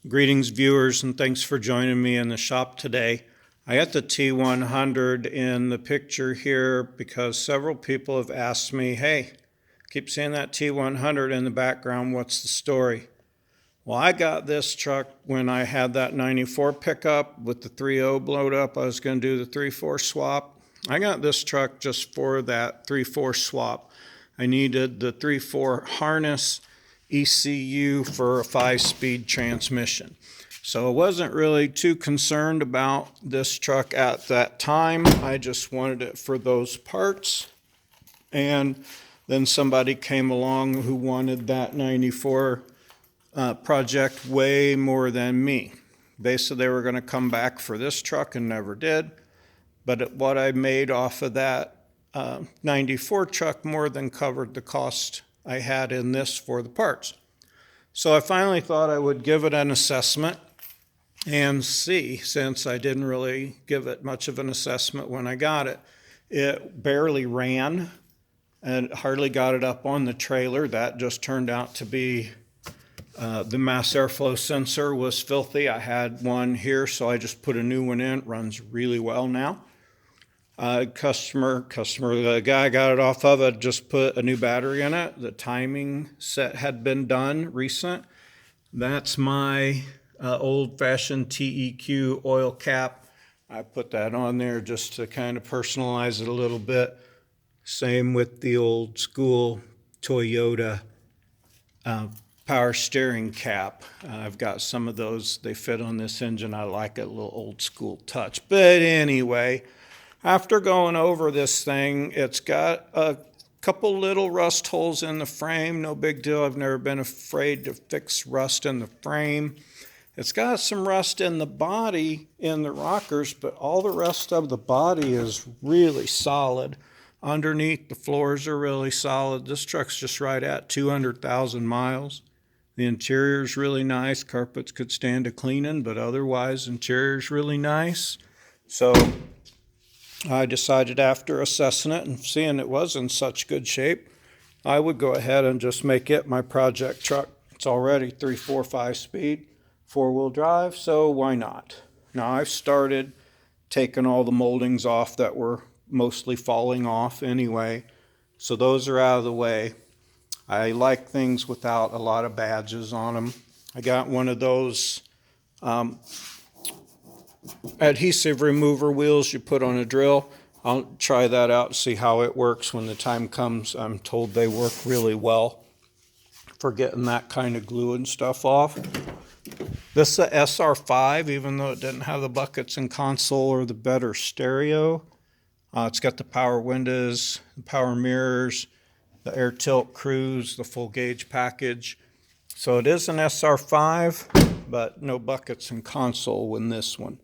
Greetings, viewers, and thanks for joining me in the shop today. I got the T100 in the picture here because several people have asked me, hey, keep seeing that T100 in the background, what's the story? Well, I got this truck when I had that 94 pickup with the 3.0 blowed up. I was going to do the 3.4 swap. I got this truck just for that 3.4 swap. I needed the 3.4 harness ECU for a 5-speed transmission. So I wasn't really too concerned about this truck at that time. I just wanted it for those parts. And then somebody came along who wanted that 94 project way more than me. They said they were going to come back for this truck and never did. But what I made off of that 94 truck more than covered the cost I had in this for the parts. So I finally thought I would give it an assessment and see, since I didn't really give it much of an assessment when I got it. It barely ran and hardly got it up on the trailer. That just turned out to be the mass airflow sensor was filthy. I had one here, so I just put a new one in. It runs really well now. The guy I got it off of, I just put a new battery in it. The timing set had been done recent. That's my old-fashioned TEQ oil cap. I put that on there just to kind of personalize it a little bit. Same with the old school Toyota power steering cap. I've got some of those. They fit on this engine. I like it, a little old school touch. But anyway, after going over this thing, it's got a couple little rust holes in the frame. No big deal. I've never been afraid to fix rust in the frame. It's got some rust in the body, in the rockers, but all the rest of the body is really solid. Underneath, the floors are really solid. This truck's just right at 200,000 miles. The interior's really nice. Carpets could stand a cleaning, but otherwise, interior's really nice. So I decided after assessing it and seeing it was in such good shape, I would go ahead and just make it my project truck. It's already 3.4, 5-speed, 4-wheel drive, so why not? Now I've started taking all the moldings off that were mostly falling off anyway, so those are out of the way. I like things without a lot of badges on them. I got one of those adhesive remover wheels you put on a drill. I'll try that out and see how it works when the time comes. I'm told they work really well for getting that kind of glue and stuff off. This is a SR5, even though it didn't have the buckets and console or the better stereo. It's got the power windows, the power mirrors, the air tilt cruise, the full gauge package. So it is an SR5, but no buckets and console in this one.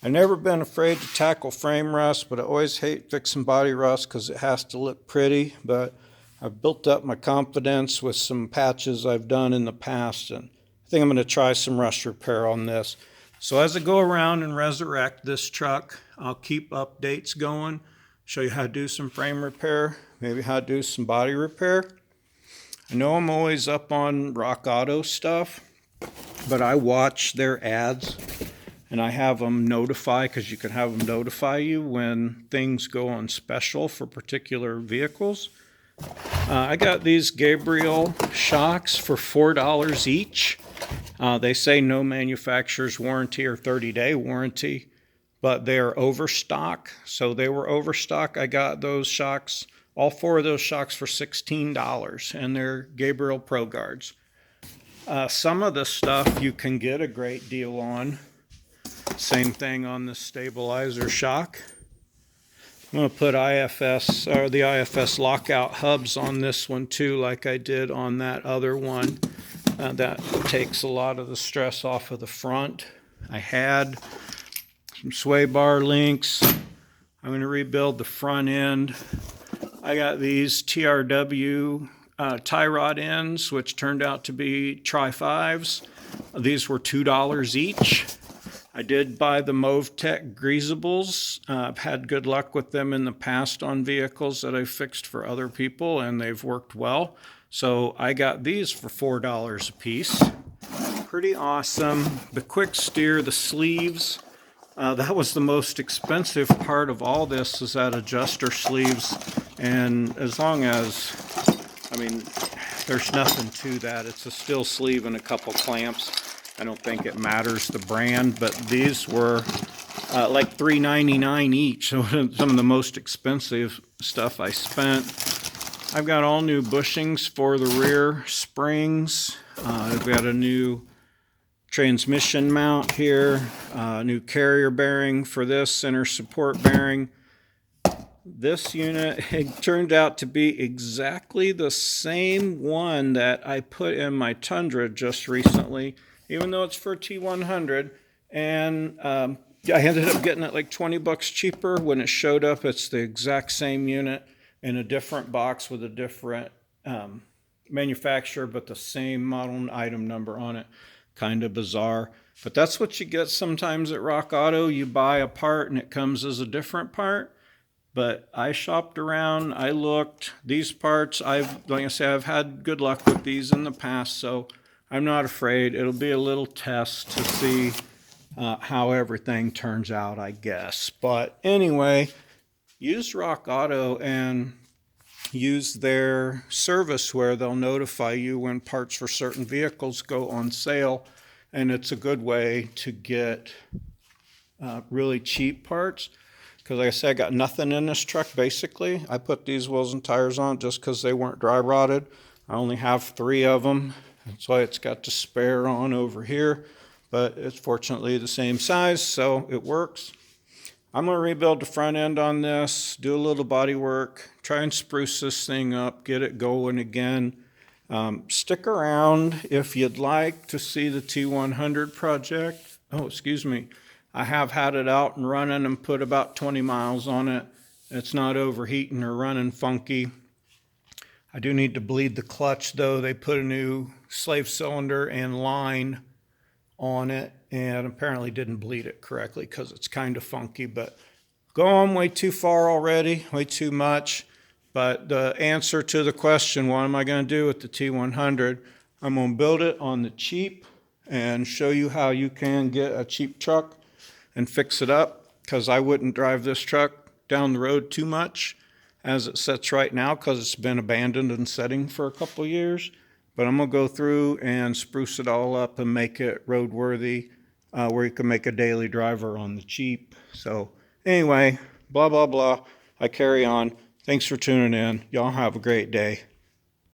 I've never been afraid to tackle frame rust, but I always hate fixing body rust because it has to look pretty. But I've built up my confidence with some patches I've done in the past, and I think I'm going to try some rust repair on this. So as I go around and resurrect this truck, I'll keep updates going, show you how to do some frame repair, maybe how to do some body repair. I know I'm always up on Rock Auto stuff, but I watch their ads. And I have them notify, because you can have them notify you when things go on special for particular vehicles. I got these Gabriel Shocks for $4 each. They say no manufacturer's warranty or 30-day warranty, but they're overstock. So they were overstock. I got those shocks, all 4 of those shocks for $16, and they're Gabriel Pro Guards. Some of the stuff you can get a great deal on. Same thing on the stabilizer shock. I'm going to put the IFS lockout hubs on this one too, like I did on that other one. That takes a lot of the stress off of the front. I had some sway bar links. I'm going to rebuild the front end. I got these TRW tie rod ends, which turned out to be Tri-5s. These were $2 each. I did buy the MoveTech greasables. I've had good luck with them in the past on vehicles that I've fixed for other people, and they've worked well. So I got these for $4 a piece. pretty awesome. The quick steer, the sleeves, that was the most expensive part of all this, is that adjuster sleeves. And as long as, I mean, there's nothing to that. It's a steel sleeve and a couple clamps. I don't think it matters the brand, but these were like $3.99 each. So some of the most expensive stuff I spent. I've got all new bushings for the rear springs. I've got a new transmission mount here, new carrier bearing for this, center support bearing. This unit, it turned out to be exactly the same one that I put in my Tundra just recently, even though it's for T100. And I ended up getting it like 20 bucks cheaper. When it showed up, it's the exact same unit in a different box with a different manufacturer, but the same model and item number on it. Kind of bizarre, but that's what you get sometimes at Rock Auto. You buy a part and it comes as a different part. But I shopped around, I looked. These parts, like I say, I've had good luck with these in the past, so I'm not afraid. It'll be a little test to see how everything turns out, I guess. But anyway, use Rock Auto and use their service where they'll notify you when parts for certain vehicles go on sale. And it's a good way to get really cheap parts. Because like I said, I got nothing in this truck basically. I put these wheels and tires on just because they weren't dry rotted. I only have 3 of them. That's why it's got the spare on over here. But it's fortunately the same size, so it works. I'm going to rebuild the front end on this, do a little body work, try and spruce this thing up, get it going again. Stick around if you'd like to see the T100 project. Oh, excuse me. I have had it out and running and put about 20 miles on it. It's not overheating or running funky. I do need to bleed the clutch though. They put a new slave cylinder and line on it and apparently didn't bleed it correctly because it's kind of funky, but going way too far already, way too much. But the answer to the question, what am I going to do with the T100? I'm going to build it on the cheap and show you how you can get a cheap truck and fix it up, because I wouldn't drive this truck down the road too much as it sits right now because it's been abandoned and setting for a couple years. But I'm going to go through and spruce it all up and make it roadworthy, where you can make a daily driver on the cheap. So anyway, blah, blah, blah. I carry on. Thanks for tuning in. Y'all have a great day.